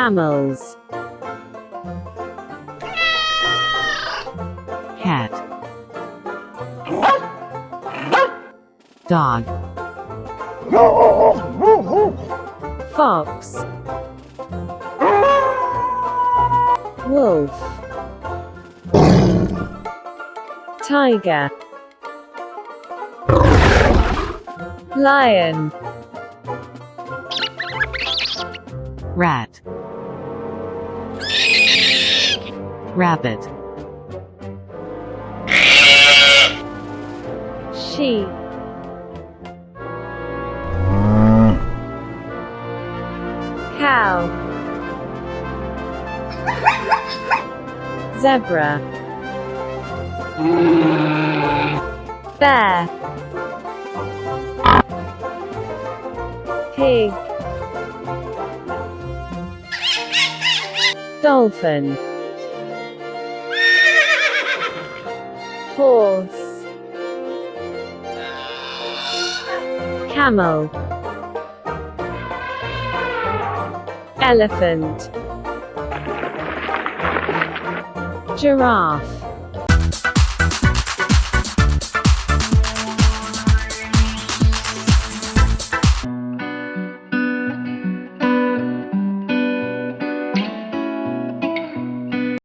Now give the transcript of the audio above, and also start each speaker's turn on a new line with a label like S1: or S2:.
S1: Mammals.
S2: Cat, dog,
S1: Fox. Wolf. Tiger. Lion.
S2: rat, rabbit,
S1: Sheep. Cow. Zebra. Bear. Pig. Dolphin. Horse. Camel. Elephant. Giraffe.